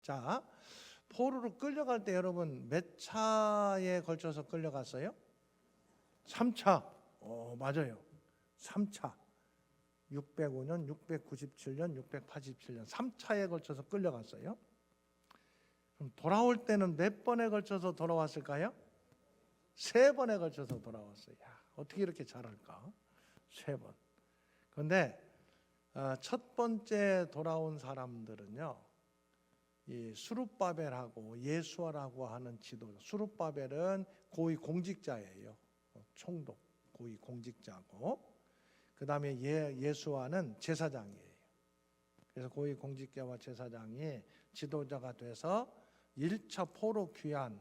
자, 포로로 끌려갈 때 여러분 몇 차에 걸쳐서 끌려갔어요? 3차. 맞아요. 3차. 605년, 697년, 687년 3차에 걸쳐서 끌려갔어요. 그럼 돌아올 때는 몇 번에 걸쳐서 돌아왔을까요? 3번에 걸쳐서 돌아왔어요. 야, 어떻게 이렇게 잘할까? 3번. 그런데 첫 번째 돌아온 사람들은요, 이 수룹바벨하고 예수아라고 하는 지도자. 수룹바벨은 고위 공직자예요. 총독, 고위 공직자고, 그 다음에 예수아는 제사장이에요. 그래서 고위 공직자와 제사장이 지도자가 돼서 1차 포로 귀환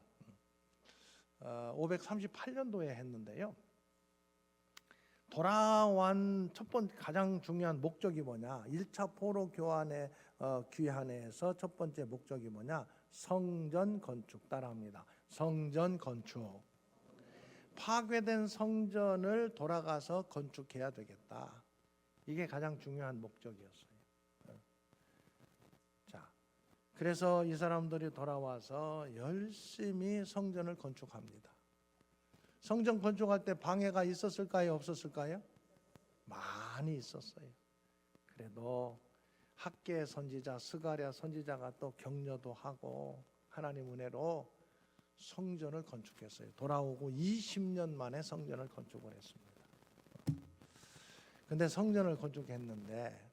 538년도에 했는데요. 돌아온 첫 번째 가장 중요한 목적이 뭐냐? 1차 포로 귀환에서 첫 번째 목적이 뭐냐? 성전 건축. 따라합니다. 성전 건축. 파괴된 성전을 돌아가서 건축해야 되겠다. 이게 가장 중요한 목적이었어요. 자, 그래서 이 사람들이 돌아와서 열심히 성전을 건축합니다. 성전 건축할 때 방해가 있었을까요? 없었을까요? 많이 있었어요. 그래도 학계 선지자 스가랴 선지자가 또 격려도 하고 하나님 은혜로 성전을 건축했어요. 돌아오고 20년 만에 성전을 건축을 했습니다. 근데 성전을 건축했는데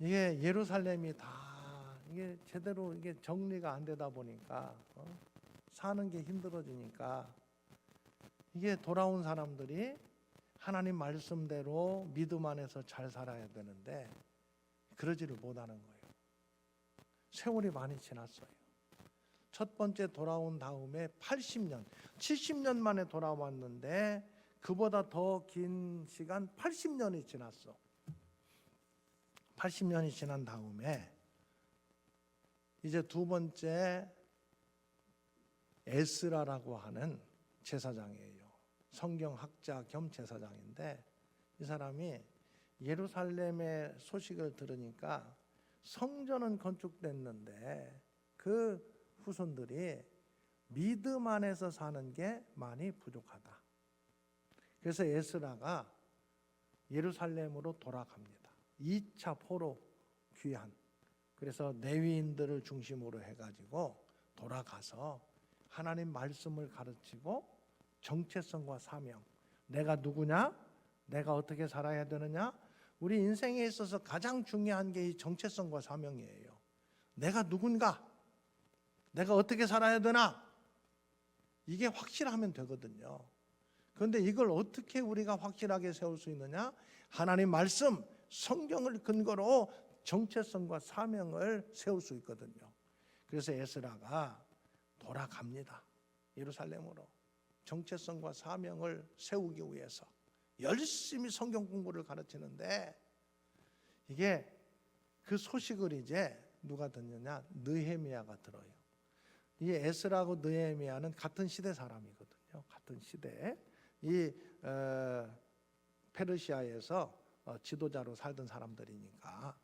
이게 예루살렘이 다 이게 제대로 이게 정리가 안 되다 보니까 사는 게 힘들어지니까 이게 돌아온 사람들이 하나님 말씀대로 믿음 안에서 잘 살아야 되는데 그러지를 못하는 거예요. 세월이 많이 지났어요. 첫 번째 돌아온 다음에 80년, 70년 만에 돌아왔는데 그보다 더 긴 시간 80년이 지났어. 80년이 지난 다음에 이제 두 번째 에스라라고 하는 제사장이에요. 성경학자 겸 제사장인데 이 사람이 예루살렘의 소식을 들으니까 성전은 건축됐는데 그 후손들이 믿음 안에서 사는 게 많이 부족하다. 그래서 에스라가 예루살렘으로 돌아갑니다. 2차 포로 귀환. 그래서 레위인들을 중심으로 해가지고 돌아가서 하나님 말씀을 가르치고 정체성과 사명. 내가 누구냐? 내가 어떻게 살아야 되느냐? 우리 인생에 있어서 가장 중요한 게 이 정체성과 사명이에요. 내가 누군가? 내가 어떻게 살아야 되나? 이게 확실하면 되거든요. 그런데 이걸 어떻게 우리가 확실하게 세울 수 있느냐? 하나님 말씀, 성경을 근거로 정체성과 사명을 세울 수 있거든요. 그래서 에스라가 돌아갑니다. 예루살렘으로. 정체성과 사명을 세우기 위해서 열심히 성경 공부를 가르치는데 이게 그 소식을 이제 누가 듣느냐? 느헤미야가 들어요. 이 에스라하고 느헤미야는 같은 시대 사람이거든요. 같은 시대. 이 페르시아에서 지도자로 살던 사람들이니까.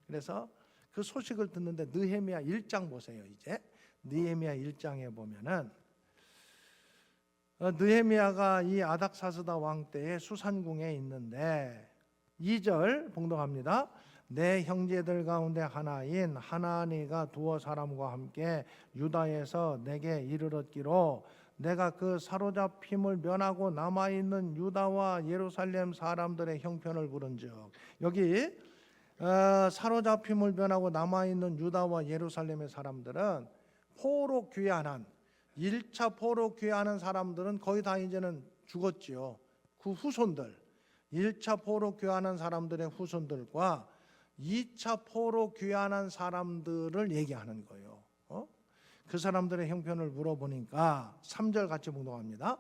그래서 그 소식을 듣는데 느헤미야 1장 보세요. 이제 느헤미야 1장에 보면은 느헤미야가 이 아닥사스다 왕 때에 수산궁에 있는데 2절 봉독합니다. 내 형제들 가운데 하나인 하나니가 두어 사람과 함께 유다에서 내게 이르렀기로 내가 그 사로잡힘을 면하고 남아있는 유다와 예루살렘 사람들의 형편을 부른즉 여기 사로잡힘을 면하고 남아있는 유다와 예루살렘의 사람들은 포로 귀환한 1차 포로 귀환한 사람들은 거의 다 이제는 죽었지요. 그 후손들 1차 포로 귀환한 사람들의 후손들과 2차 포로 귀환한 사람들을 얘기하는 거예요. 그 사람들의 형편을 물어보니까 3절 같이 봉독합니다.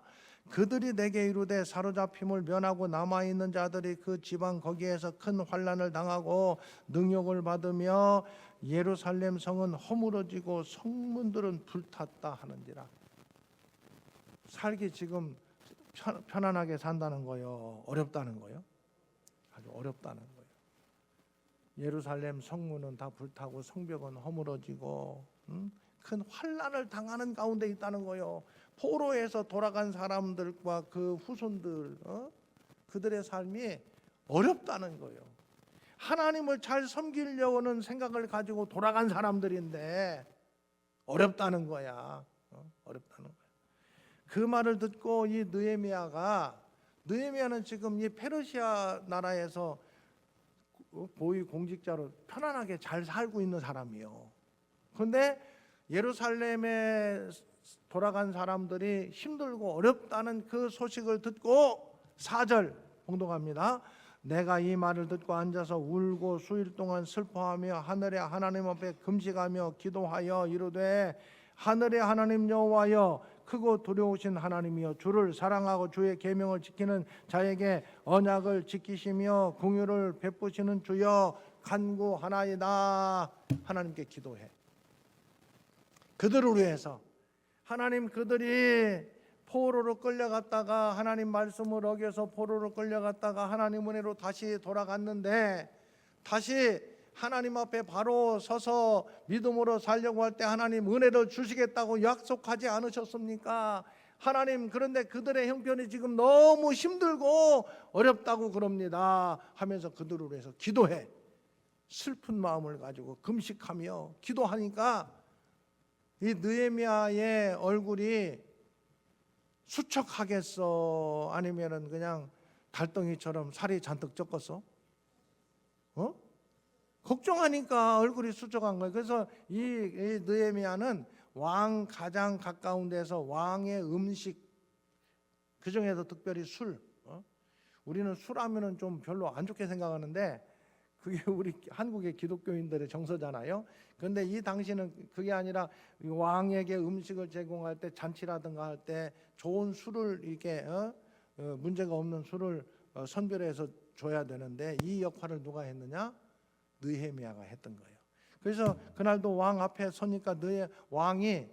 그들이 내게 이르되 사로잡힘을 면하고 남아있는 자들이 그 지방 거기에서 큰 환난을 당하고 능욕을 받으며 예루살렘 성은 허물어지고 성문들은 불탔다 하는지라. 살기 지금 편안하게 산다는 거요? 어렵다는 거요? 아주 어렵다는 거예요. 예루살렘 성문은 다 불타고 성벽은 허물어지고 큰 환난을 당하는 가운데 있다는 거예요. 포로에서 돌아간 사람들과 그 후손들, 그들의 삶이 어렵다는 거예요. 하나님을 잘 섬기려고는 생각을 가지고 돌아간 사람들인데 어렵다는 거야. 어렵다는 거야. 그 말을 듣고 이 느헤미야는 지금 이 페르시아 나라에서 고위 공직자로 편안하게 잘 살고 있는 사람이요. 그런데 예루살렘에 돌아간 사람들이 힘들고 어렵다는 그 소식을 듣고 4절 봉독합니다. 내가 이 말을 듣고 앉아서 울고 수일 동안 슬퍼하며 하늘의 하나님 앞에 금식하며 기도하여 이르되 하늘의 하나님 여호와여 크고 두려우신 하나님이여 주를 사랑하고 주의 계명을 지키는 자에게 언약을 지키시며 긍휼을 베푸시는 주여 간구하나이다. 하나님께 기도해. 그들을 위해서 하나님, 그들이 포로로 끌려갔다가 하나님 말씀을 어겨서 포로로 끌려갔다가 하나님 은혜로 다시 돌아갔는데 다시 하나님 앞에 바로 서서 믿음으로 살려고 할 때 하나님 은혜를 주시겠다고 약속하지 않으셨습니까? 하나님, 그런데 그들의 형편이 지금 너무 힘들고 어렵다고 그럽니다 하면서 그들을 위해서 기도해. 슬픈 마음을 가지고 금식하며 기도하니까 이 느헤미야의 얼굴이 수척하겠어? 아니면은 그냥 달덩이처럼 살이 잔뜩 쪘겠어? 걱정하니까 얼굴이 수척한 거예요. 그래서 이 느헤미야는 왕 가장 가까운 데서 왕의 음식, 그 중에서 특별히 술, 우리는 술 하면은 좀 별로 안 좋게 생각하는데 그게 우리 한국의 기독교인들의 정서잖아요. 그런데 이 당시는 그게 아니라 왕에게 음식을 제공할 때, 잔치라든가 할 때 좋은 술을 이렇게 문제가 없는 술을 선별해서 줘야 되는데 이 역할을 누가 했느냐? 느헤미야가 했던 거예요. 그래서 그날도 왕 앞에 서니까 왕이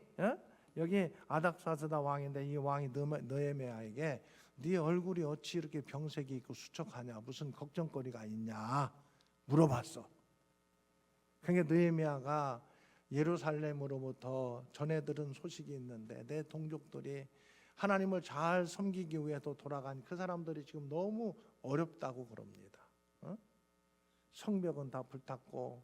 여기 아닥사스다 왕인데 이 왕이 느헤미야에게 네 얼굴이 어찌 이렇게 병색이 있고 수척하냐, 무슨 걱정거리가 있냐 물어봤어. 그러니까 느헤미야가 예루살렘으로부터 전해 들은 소식이 있는데 내 동족들이 하나님을 잘 섬기기 위해서 돌아간 그 사람들이 지금 너무 어렵다고 그럽니다. 성벽은 다 불탔고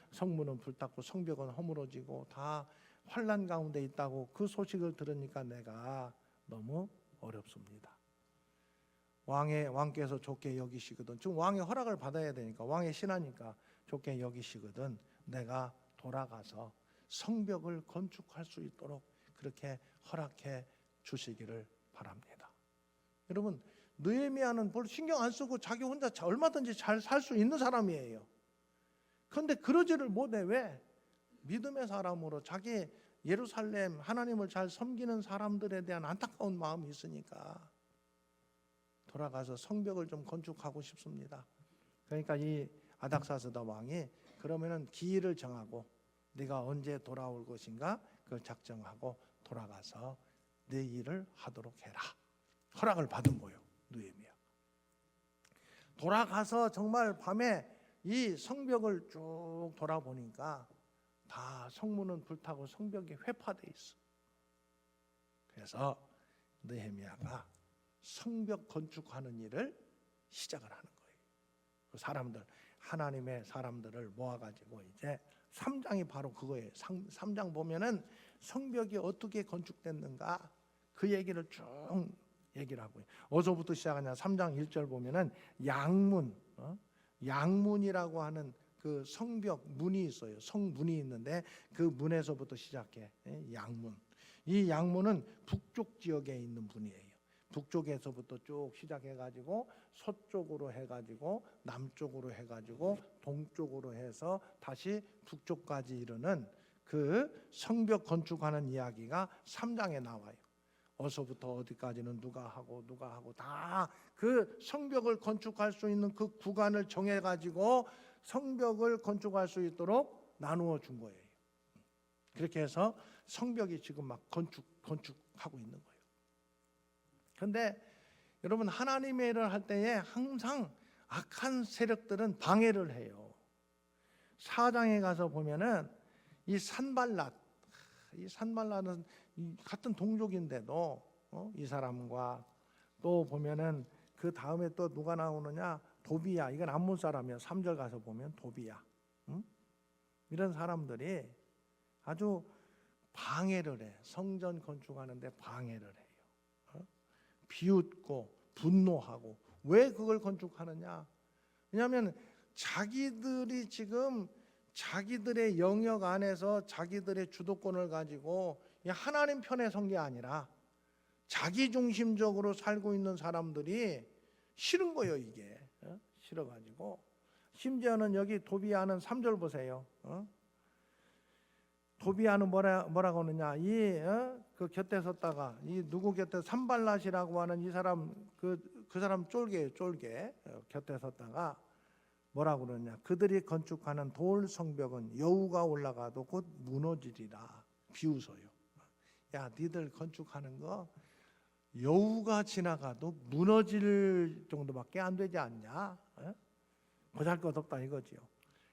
성문은 불탔고 성벽은 허물어지고 다 환난 가운데 있다고 그 소식을 들으니까 내가 너무 어렵습니다. 왕께서 좋게 여기시거든. 지금 왕의 허락을 받아야 되니까, 왕의 신하니까 좋게 여기시거든 내가 돌아가서 성벽을 건축할 수 있도록 그렇게 허락해 주시기를 바랍니다. 여러분, 느헤미야는 별 신경 안 쓰고 자기 혼자 얼마든지 잘 살 수 있는 사람이에요. 그런데 그러지를 못해. 왜? 믿음의 사람으로 자기 예루살렘 하나님을 잘 섬기는 사람들에 대한 안타까운 마음이 있으니까 돌아가서 성벽을 좀 건축하고 싶습니다. 그러니까 이 아닥사스다 왕이 그러면은 기일을 정하고 네가 언제 돌아올 것인가 그걸 작정하고 돌아가서 네 일을 하도록 해라. 허락을 받은 거예요. 느헤미야 돌아가서 정말 밤에 이 성벽을 쭉 돌아보니까 다 성문은 불타고 성벽이 회파돼 있어. 그래서 느헤미야가 성벽 건축하는 일을 시작을 하는 거예요. 그 사람들, 하나님의 사람들을 모아가지고 이제 3장이 바로 그거예요. 3장 보면은 성벽이 어떻게 건축됐는가 그 얘기를 쭉 얘기를 하고요. 어디서부터 시작하냐? 3장 1절 보면은 양문이라고 하는 그 성벽 문이 있어요. 성문이 있는데 그 문에서부터 시작해. 양문. 이 양문은 북쪽 지역에 있는 문이에요. 북쪽에서부터 쭉 시작해가지고 서쪽으로 해가지고 남쪽으로 해가지고 동쪽으로 해서 다시 북쪽까지 이르는 그 성벽 건축하는 이야기가 3장에 나와요. 어디서부터 어디까지는 누가 하고 다 그 성벽을 건축할 수 있는 그 구간을 정해가지고 성벽을 건축할 수 있도록 나누어 준 거예요. 그렇게 해서 성벽이 지금 막 건축하고 있는 거예요. 그런데 여러분, 하나님의 일을 할 때에 항상 악한 세력들은 방해를 해요. 4장에 가서 보면은 이 산발랏, 이 산발랏은 같은 동족인데도 이 사람과 또 보면은 그 다음에 또 누가 나오느냐? 도비야. 이건 암몬 사람이야. 3절 가서 보면 도비야. 응? 이런 사람들이 아주 방해를 해. 성전 건축하는데 방해를 해요. 비웃고 분노하고. 왜 그걸 건축하느냐? 왜냐하면 자기들이 지금 자기들의 영역 안에서 자기들의 주도권을 가지고 하나님 편에 선 게 아니라 자기 중심적으로 살고 있는 사람들이 싫은 거예요. 이게 싫어가지고. 심지어는 여기 도비아는 3절 보세요. 도비아는 뭐라고 하느냐? 그 곁에 섰다가 이 누구 곁에 산발랏이라고 하는 이 사람 그 사람 쫄개예요. 쫄개. 곁에 섰다가 뭐라고 그러냐? 그들이 건축하는 돌 성벽은 여우가 올라가도 곧 무너지리라. 비웃어요. 야, 니들 건축하는 거 여우가 지나가도 무너질 정도밖에 안 되지 않냐? 보잘것없다 이거지요.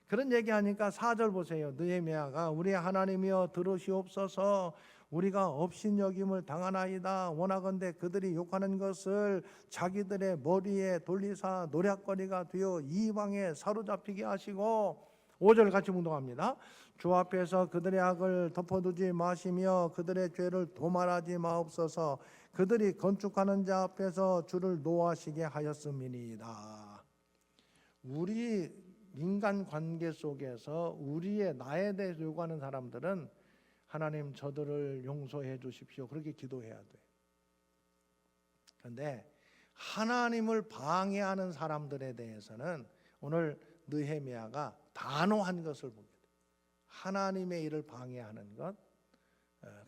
그런 얘기하니까 4절 보세요. 느헤미야가 우리 하나님이여 들으시옵소서. 우리가 업신여김을 당하나이다. 원하건대 그들이 욕하는 것을 자기들의 머리에 돌리사 노략거리가 되어 이방에 사로잡히게 하시고. 5절 같이 묵독합니다. 주 앞에서 그들의 악을 덮어두지 마시며 그들의 죄를 도말하지 마옵소서. 그들이 건축하는 자 앞에서 주를 노하시게 하였음이니이다. 우리 인간 관계 속에서 우리의 나에 대해서 요구하는 사람들은 하나님 저들을 용서해 주십시오. 그렇게 기도해야 돼. 그런데 하나님을 방해하는 사람들에 대해서는 오늘 느헤미야가 단호한 것을 보게 돼. 하나님의 일을 방해하는 것,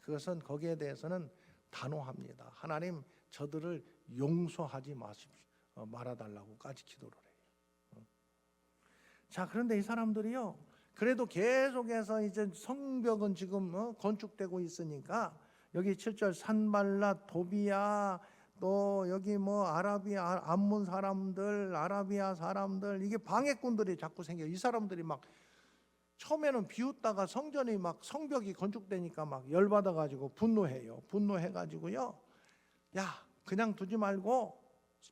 그것은 거기에 대해서는 단호합니다. 하나님 저들을 용서하지 마십시오. 말아달라고까지 기도를 해요. 자, 그런데 이 사람들이요, 그래도 계속해서 이제 성벽은 지금 건축되고 있으니까 여기 7절 산발랏, 도비야, 또 여기 뭐 아라비아, 암몬 사람들, 아라비아 사람들, 이게 방해꾼들이 자꾸 생겨요. 이 사람들이 막 처음에는 비웃다가 성전이 막 성벽이 건축되니까 막 열받아가지고 분노해요. 분노해가지고요, 야, 그냥 두지 말고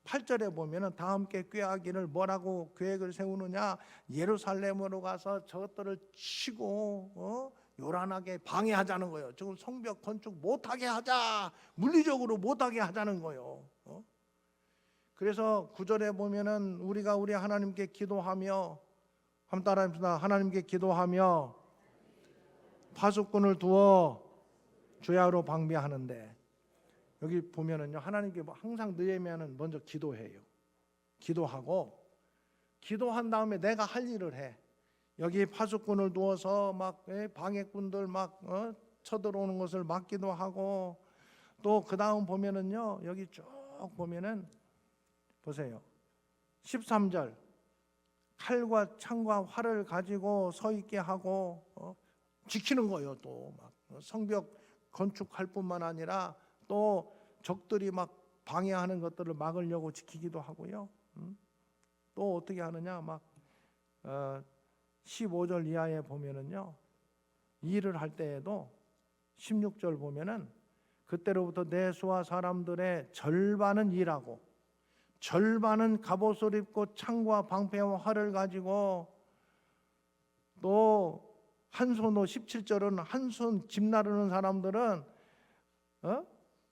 8절에 보면은 다 함께 꾀하기를 뭐라고 계획을 세우느냐? 예루살렘으로 가서 저것들을 치고 요란하게 방해하자는 거예요. 지금 성벽 건축 못하게 하자, 물리적으로 못하게 하자는 거예요. 그래서 9절에 보면은 우리가 우리 하나님께 기도하며, 한번 따라합시다. 하나님께 기도하며 파수꾼을 두어 주야로 방비하는데, 여기 보면은요, 하나님께 항상 느헤미야는 먼저 기도해요. 기도하고 기도한 다음에 내가 할 일을 해. 여기 파수꾼을 두어서 막 방해꾼들 막 쳐들어오는 것을 막기도 하고, 또 그 다음 보면은요, 여기 쭉 보면은 보세요. 13절 칼과 창과 활을 가지고 서 있게 하고 지키는 거예요. 또 막 성벽 건축할 뿐만 아니라 또 적들이 막 방해하는 것들을 막으려고 지키기도 하고요. 또 어떻게 하느냐? 막 15절 이하에 보면은요, 일을 할 때에도 16절 보면은 그때로부터 내 수하 사람들의 절반은 일하고 절반은 갑옷을 입고 창과 방패와 활을 가지고, 또 한 손으로 17절은 한 손 집 나르는 사람들은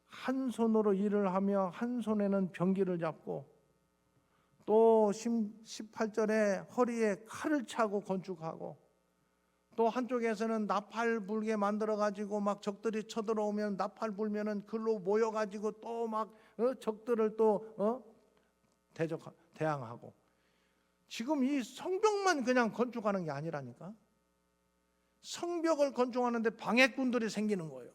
한 손으로 일을 하며 한 손에는 병기를 잡고, 또 18절에 허리에 칼을 차고 건축하고, 또 한쪽에서는 나팔 불게 만들어 가지고 막 적들이 쳐들어오면 나팔 불면은 글로 모여 가지고 또 막 적들을 또 대항하고. 지금 이 성벽만 그냥 건축하는 게 아니라니까. 성벽을 건축하는데 방해꾼들이 생기는 거예요.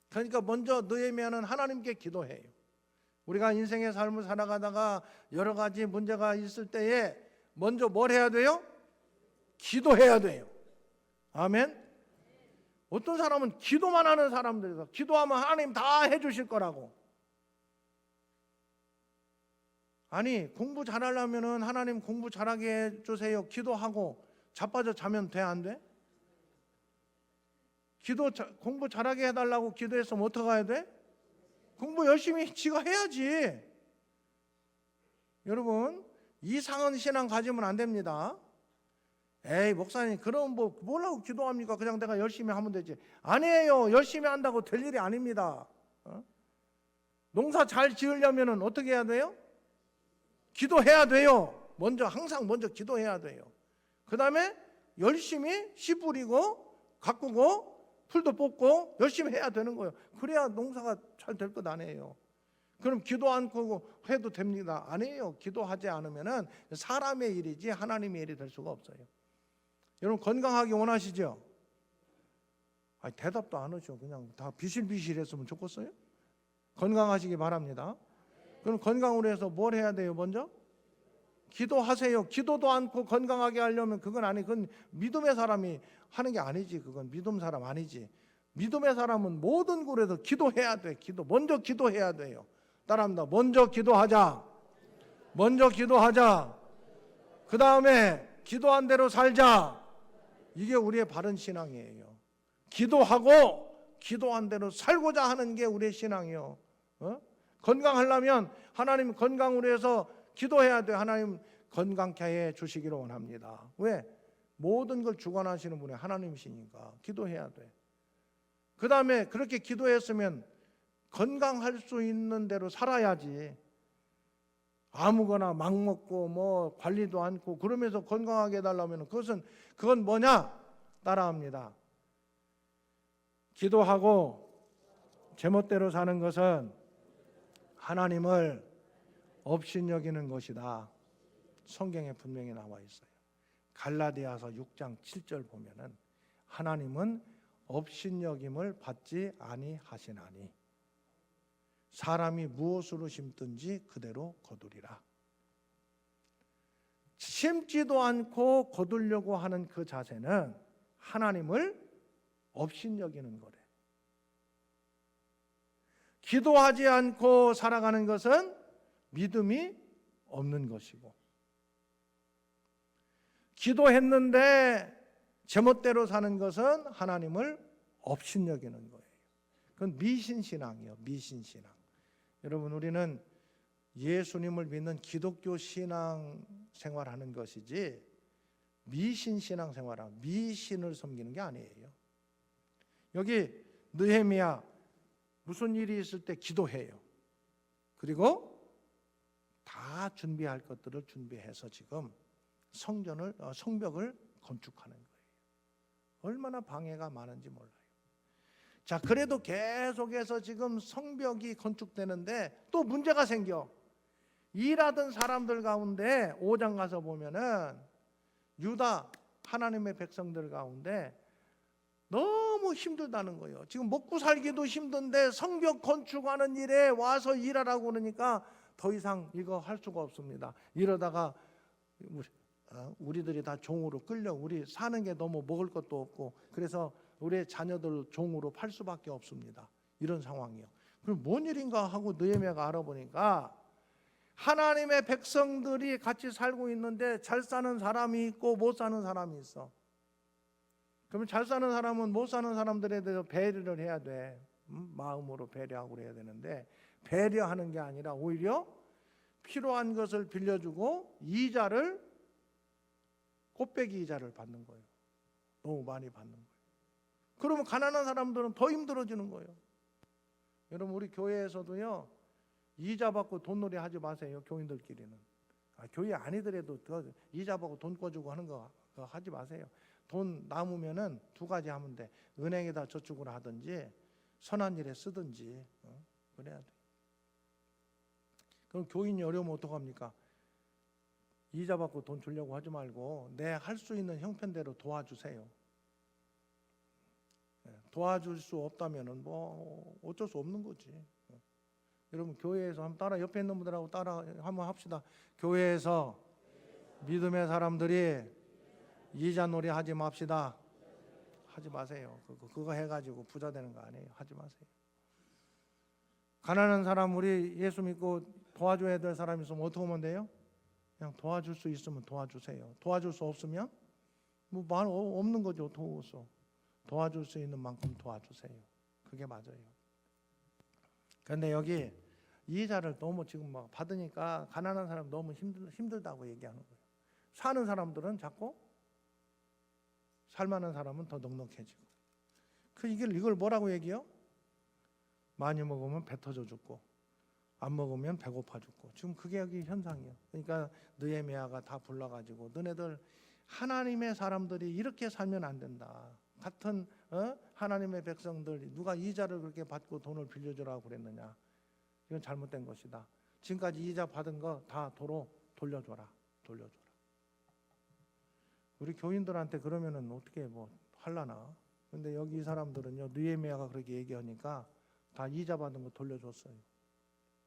그러니까 먼저 느헤미야는 하나님께 기도해요. 우리가 인생의 삶을 살아가다가 여러 가지 문제가 있을 때에 먼저 뭘 해야 돼요? 기도해야 돼요. 아멘. 어떤 사람은 기도만 하는 사람들이서 기도하면 하나님 다 해주실 거라고. 아니, 공부 잘하려면은 하나님 공부 잘하게 해주세요. 기도하고 자빠져 자면 돼, 안 돼? 공부 잘하게 해달라고 기도했으면 어떻게 해야 돼? 공부 열심히 지가 해야지. 여러분, 이상한 신앙 가지면 안 됩니다. 에이, 목사님, 그럼 뭐라고 기도합니까? 그냥 내가 열심히 하면 되지. 아니에요. 열심히 한다고 될 일이 아닙니다. 농사 잘 지으려면 어떻게 해야 돼요? 기도해야 돼요. 항상 먼저 기도해야 돼요. 그 다음에 열심히 씨 뿌리고 가꾸고 풀도 뽑고 열심히 해야 되는 거예요. 그래야 농사가 잘 될 것 아니에요. 그럼 기도 않고 해도 됩니다. 아니에요. 기도하지 않으면 사람의 일이지 하나님의 일이 될 수가 없어요. 여러분, 건강하기 원하시죠? 아니, 대답도 안 하죠. 그냥 다 비실비실했으면 좋겠어요? 건강하시기 바랍니다. 그럼 건강으로 해서 뭘 해야 돼요? 먼저 기도하세요. 기도도 않고 건강하게 하려면 그건 그건 믿음의 사람이 하는 게 아니지. 그건 믿음 사람 아니지. 믿음의 사람은 모든 곳에서 기도해야 돼. 먼저 기도해야 돼요. 따라합니다. 먼저 기도하자. 먼저 기도하자. 그 다음에 기도한 대로 살자. 이게 우리의 바른 신앙이에요. 기도하고 기도한 대로 살고자 하는 게 우리의 신앙이요. 건강하려면 하나님 건강으로 해서 기도해야 돼. 하나님 건강케 해 주시기를 원합니다. 왜? 모든 걸 주관하시는 분이 하나님이시니까 기도해야 돼. 그 다음에 그렇게 기도했으면 건강할 수 있는 대로 살아야지. 아무거나 막 먹고 관리도 않고 그러면서 건강하게 해달라면 그건 뭐냐? 따라합니다. 기도하고 제멋대로 사는 것은 하나님을 업신여기는 것이다. 성경에 분명히 나와 있어요. 갈라디아서 6장 7절 보면은 하나님은 업신여김을 받지 아니하시나니 사람이 무엇으로 심든지 그대로 거두리라. 심지도 않고 거두려고 하는 그 자세는 하나님을 업신여기는 거래. 기도하지 않고 살아가는 것은 믿음이 없는 것이고, 기도했는데 제멋대로 사는 것은 하나님을 업신여기는 거예요. 그건 미신신앙이에요. 미신신앙. 여러분, 우리는 예수님을 믿는 기독교 신앙 생활하는 것이지 미신신앙 생활하고 미신을 섬기는 게 아니에요. 여기 느헤미야 무슨 일이 있을 때 기도해요. 그리고 다 준비할 것들을 준비해서 지금 성벽을 건축하는 거예요. 얼마나 방해가 많은지 몰라요. 자, 그래도 계속해서 지금 성벽이 건축되는데 또 문제가 생겨. 일하던 사람들 가운데 5장 가서 보면은 유다 하나님의 백성들 가운데 너무 힘들다는 거예요. 지금 먹고 살기도 힘든데 성벽 건축하는 일에 와서 일하라고 그러니까 더 이상 이거 할 수가 없습니다. 이러다가 우리들이 다 종으로 끌려 우리 사는 게 너무 먹을 것도 없고 그래서 우리 자녀들 종으로 팔 수밖에 없습니다. 이런 상황이요. 그럼 뭔 일인가 하고 느헤미야가 알아보니까 하나님의 백성들이 같이 살고 있는데 잘 사는 사람이 있고 못 사는 사람이 있어. 그러면 잘 사는 사람은 못 사는 사람들에 대해서 배려를 해야 돼. 마음으로 배려하고 그래야 되는데 배려하는 게 아니라 오히려 필요한 것을 빌려주고 꽃배기 이자를 받는 거예요. 너무 많이 받는 거예요. 그러면 가난한 사람들은 더 힘들어지는 거예요. 여러분, 우리 교회에서도요, 이자 받고 돈놀이 하지 마세요. 교인들끼리는. 교회 아니더라도 이자 받고 돈 꿔주고 하는 거 하지 마세요. 돈 남으면은 두 가지 하면 돼. 은행에다 저축을 하든지 선한 일에 쓰든지 그래야 돼. 그럼 교인이 어려우면 어떡합니까? 이자 받고 돈 주려고 하지 말고 내 할 수 있는 형편대로 도와주세요. 도와줄 수 없다면은 어쩔 수 없는 거지. 여러분, 교회에서 한번 옆에 있는 분들하고 한번 합시다. 교회에서 믿음의 사람들이 이자놀이 하지 맙시다. 하지 마세요. 그거 해가지고 부자 되는 거 아니에요. 하지 마세요. 가난한 사람, 우리 예수 믿고 도와줘야 될 사람이 있으면 어떻게 하면 돼요? 그냥 도와줄 수 있으면 도와주세요. 도와줄 수 없으면 뭐 말 없는 거죠. 도와줄 수 있는 만큼 도와주세요. 그게 맞아요. 그런데 여기 이자를 너무 지금 막 받으니까 가난한 사람 너무 힘들다고 얘기하는 거예요. 사는 사람들은 자꾸 살만한 사람은 더 넉넉해지고. 이걸 뭐라고 얘기해요? 많이 먹으면 배 터져 죽고 안 먹으면 배고파 죽고. 지금 그게 여기 현상이에요. 그러니까 느헤미야가 다 불러가지고 너네들 하나님의 사람들이 이렇게 살면 안 된다. 같은 하나님의 백성들 누가 이자를 그렇게 받고 돈을 빌려주라고 그랬느냐. 이건 잘못된 것이다. 지금까지 이자 받은 거 다 도로 돌려줘라. 우리 교인들한테 그러면은 어떻게 뭐 할라나. 근데 여기 이 사람들은요, 느헤미야가 그렇게 얘기하니까 다 이자 받은 거 돌려줬어요.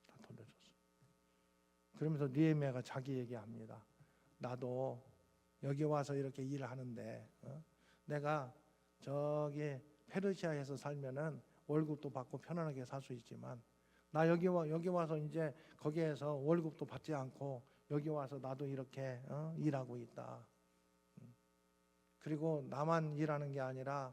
다 돌려줬어요. 그러면서 느헤미야가 자기 얘기합니다. 나도 여기 와서 이렇게 일을 하는데 내가 저기 페르시아에서 살면은 월급도 받고 편안하게 살 수 있지만 나 여기 와서 이제 거기에서 월급도 받지 않고 여기 와서 나도 이렇게 일하고 있다. 그리고 나만 일하는 게 아니라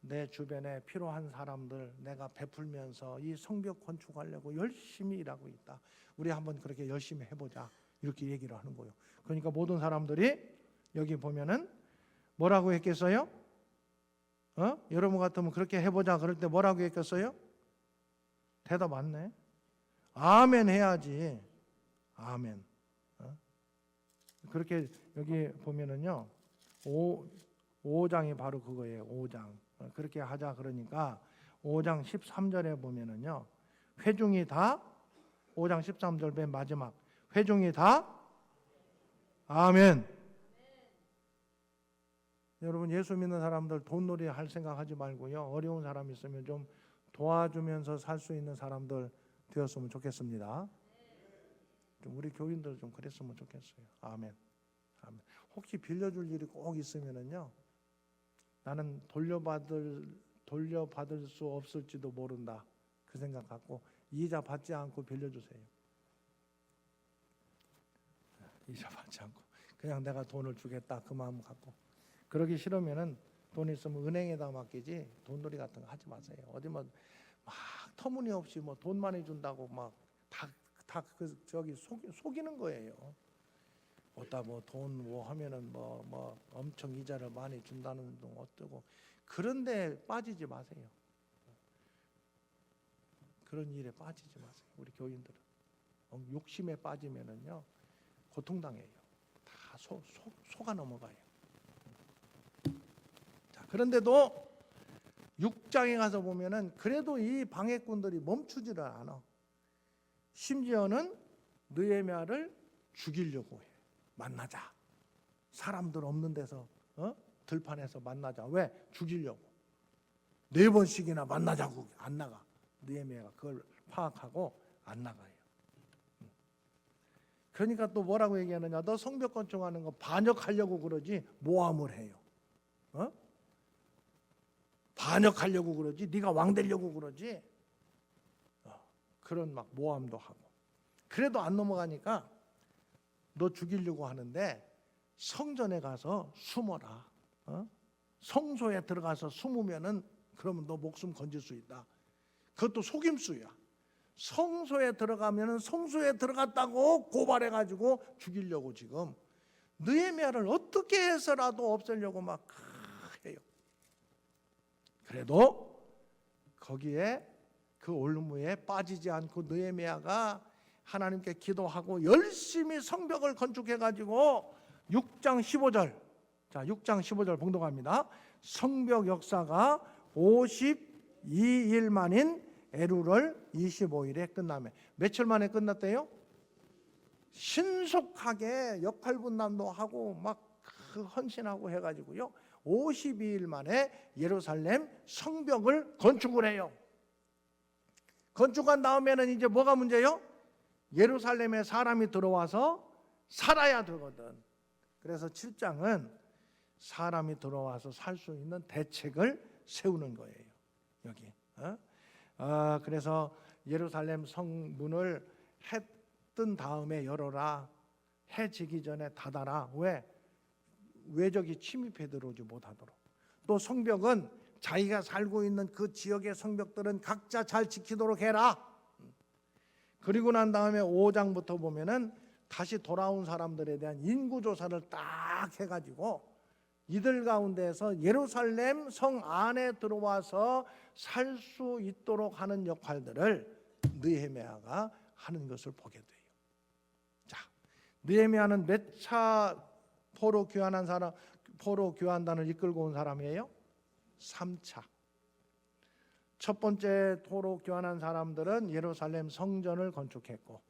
내 주변에 필요한 사람들 내가 베풀면서 이 성벽 건축하려고 열심히 일하고 있다. 우리 한번 그렇게 열심히 해보자. 이렇게 얘기를 하는 거예요. 그러니까 모든 사람들이 여기 보면은 뭐라고 했겠어요? 여러분 같으면 그렇게 해보자 그럴 때 뭐라고 했겠어요? 대답 안 네. 아멘 해야지. 아멘. 그렇게 여기 보면은요. 5장이 바로 그거예요. 5장. 그렇게 하자 그러니까 5장 13절에 보면은요. 회중이 다 5장 13절 맨 마지막 회중이 다 아멘. 여러분 예수 믿는 사람들 돈놀이 할 생각하지 말고요. 어려운 사람 있으면 좀 도와주면서 살 수 있는 사람들 되었으면 좋겠습니다. 좀 우리 교인들 좀 그랬으면 좋겠어요. 아멘. 아멘. 혹시 빌려줄 일이 꼭 있으면은요. 나는 돌려받을 수 없을지도 모른다. 그 생각 갖고 이자 받지 않고 빌려주세요. 이자 받지 않고 그냥 내가 돈을 주겠다 그 마음 갖고. 그러기 싫으면은 돈 있으면 은행에다 맡기지 돈놀이 같은 거 하지 마세요. 어디 뭐 막 터무니없이 뭐 돈 많이 준다고 막 다 저기 속이는 거예요. 어따 뭐 돈 뭐 하면은 뭐 엄청 이자를 많이 준다는 동 어떠고 그런데 빠지지 마세요. 그런 일에 빠지지 마세요. 우리 교인들은 욕심에 빠지면은요 고통당해요. 다 속아 넘어가요. 자, 그런데도 6장에 가서 보면은 그래도 이 방해꾼들이 멈추지를 않아. 심지어는 느헤미야를 죽이려고 해. 만나자. 사람들 없는 데서 들판에서 만나자. 왜? 죽이려고. 4번씩이나 만나자고 안 나가. 느헤미야가 그걸 파악하고 안 나가요. 그러니까 또 뭐라고 얘기하느냐. 너 성벽 건축하는 거 반역하려고 그러지 모함을 해요. 반역하려고 그러지 네가 왕 되려고 그러지. 그런 막 모함도 하고. 그래도 안 넘어가니까 너 죽이려고 하는데 성전에 가서 숨어라. 성소에 들어가서 숨으면은 그러면 너 목숨 건질 수 있다. 그것도 속임수야. 성소에 들어가면은 성소에 들어갔다고 고발해가지고 죽이려고 지금 느헤미야를 어떻게 해서라도 없애려고 막 해요. 그래도 거기에 그 올무에 빠지지 않고 느헤미야가 하나님께 기도하고 열심히 성벽을 건축해가지고 6장 15절 자 6장 15절 봉독합니다. 성벽 역사가 52일 만인 에루월 25일에 끝나며 며칠 만에 끝났대요? 신속하게 역할 분담도 하고 막 헌신하고 해가지고요 52일 만에 예루살렘 성벽을 건축을 해요. 건축한 다음에는 이제 뭐가 문제요? 예루살렘에 사람이 들어와서 살아야 되거든. 그래서 7장은 사람이 들어와서 살 수 있는 대책을 세우는 거예요. 여기. 그래서 예루살렘 성문을 해 뜬 다음에 열어라. 해 지기 전에 닫아라. 왜? 외적이 침입해 들어오지 못하도록, 또 성벽은 자기가 살고 있는 그 지역의 성벽들은 각자 잘 지키도록 해라. 그리고 난 다음에 5장부터 보면은 다시 돌아온 사람들에 대한 인구조사를 딱 해가지고 이들 가운데에서 예루살렘 성 안에 들어와서 살 수 있도록 하는 역할들을 느헤미야가 하는 것을 보게 돼요. 자, 느헤미야는 몇 차 포로 귀환한 사람, 포로 귀환단을 이끌고 온 사람이에요? 3차. 첫 번째 포로 귀환한 사람들은 예루살렘 성전을 건축했고,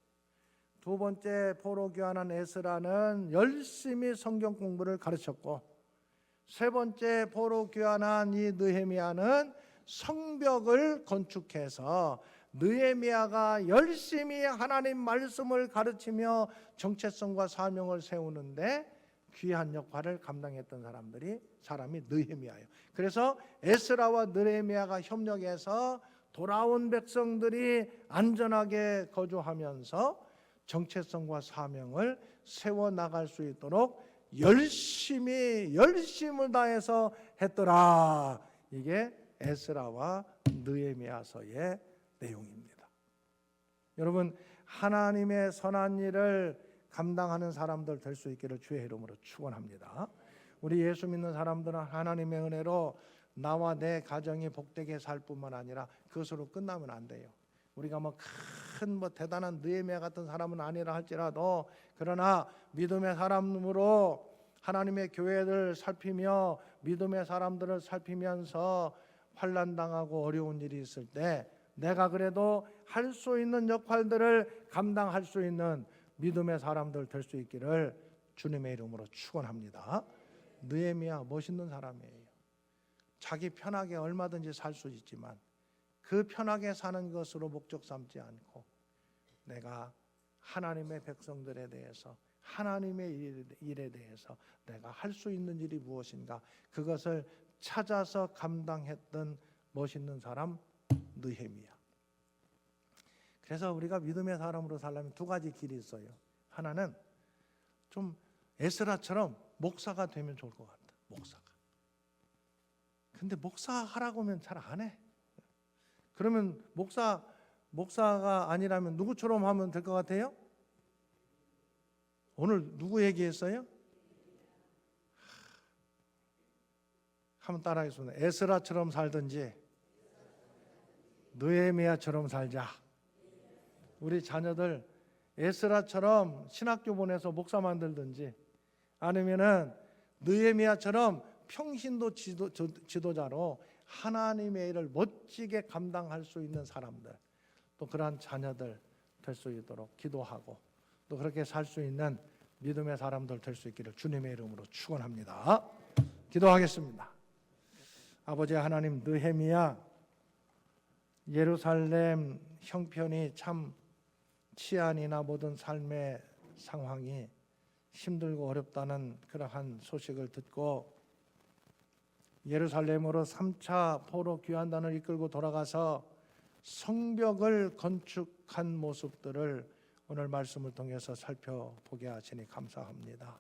두 번째 포로 귀환한 에스라는 열심히 성경 공부를 가르쳤고, 세 번째 포로 귀환한 이 느헤미야는 성벽을 건축해서 느헤미야가 열심히 하나님 말씀을 가르치며 정체성과 사명을 세우는데 귀한 역할을 감당했던 사람이 느헤미야예요. 그래서 에스라와 느헤미야가 협력해서 돌아온 백성들이 안전하게 거주하면서 정체성과 사명을 세워나갈 수 있도록 열심을 다해서 했더라. 이게 에스라와 느헤미야서의 내용입니다. 여러분, 하나님의 선한 일을 감당하는 사람들 될 수 있기를 주의 이름으로 축원합니다. 우리 예수 믿는 사람들은 하나님의 은혜로 나와 내 가정이 복되게 살 뿐만 아니라 그것으로 끝나면 안 돼요. 우리가 큰 대단한 느헤미야 같은 사람은 아니라 할지라도, 그러나 믿음의 사람으로 하나님의 교회를 살피며 믿음의 사람들을 살피면서 환난 당하고 어려운 일이 있을 때 내가 그래도 할 수 있는 역할들을 감당할 수 있는 믿음의 사람들 될 수 있기를 주님의 이름으로 축원합니다. 느헤미야 멋있는 사람이에요. 자기 편하게 얼마든지 살 수 있지만 그 편하게 사는 것으로 목적 삼지 않고 내가 하나님의 백성들에 대해서, 하나님의 일에 대해서 내가 할 수 있는 일이 무엇인가, 그것을 찾아서 감당했던 멋있는 사람 느헤미야. 그래서 우리가 믿음의 사람으로 살려면 두 가지 길이 있어요. 하나는 좀 에스라처럼 목사가 되면 좋을 것 같다. 목사가. 근데 목사 하라고 하면 잘 안 해. 그러면 목사가 아니라면 누구처럼 하면 될 것 같아요? 오늘 누구 얘기했어요? 한번 따라하겠습니다. 에스라처럼 살든지 느헤미야처럼 살자. 우리 자녀들 에스라처럼 신학교 보내서 목사 만들든지, 아니면은 느헤미야처럼 평신도 지도자로 하나님의 일을 멋지게 감당할 수 있는 사람들, 또 그러한 자녀들 될 수 있도록 기도하고 또 그렇게 살 수 있는 믿음의 사람들 될 수 있기를 주님의 이름으로 축원합니다. 기도하겠습니다. 아버지 하나님, 느헤미야 예루살렘 형편이 참 치안이나 모든 삶의 상황이 힘들고 어렵다는 그러한 소식을 듣고 예루살렘으로 3차 포로 귀환단을 이끌고 돌아가서 성벽을 건축한 모습들을 오늘 말씀을 통해서 살펴보게 하시니 감사합니다.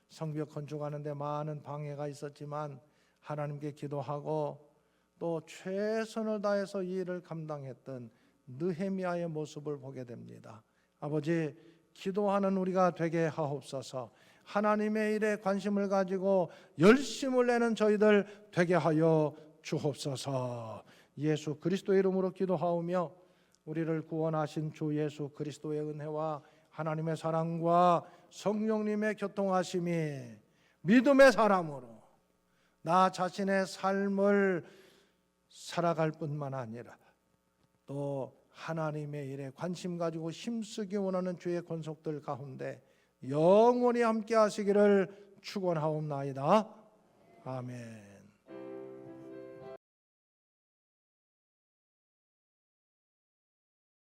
성벽 건축하는데 많은 방해가 있었지만 하나님께 기도하고 또 최선을 다해서 이 일을 감당했던 느헤미야의 모습을 보게 됩니다. 아버지, 기도하는 우리가 되게 하옵소서. 하나님의 일에 관심을 가지고 열심을 내는 저희들 되게 하여 주옵소서. 예수 그리스도의 이름으로 기도하오며 우리를 구원하신 주 예수 그리스도의 은혜와 하나님의 사랑과 성령님의 교통하심이 믿음의 사람으로 나 자신의 삶을 살아갈 뿐만 아니라 또 하나님의 일에 관심 가지고 힘쓰기 원하는 주의 권속들 가운데 영원히 함께 하시기를 축원하옵나이다. 아멘.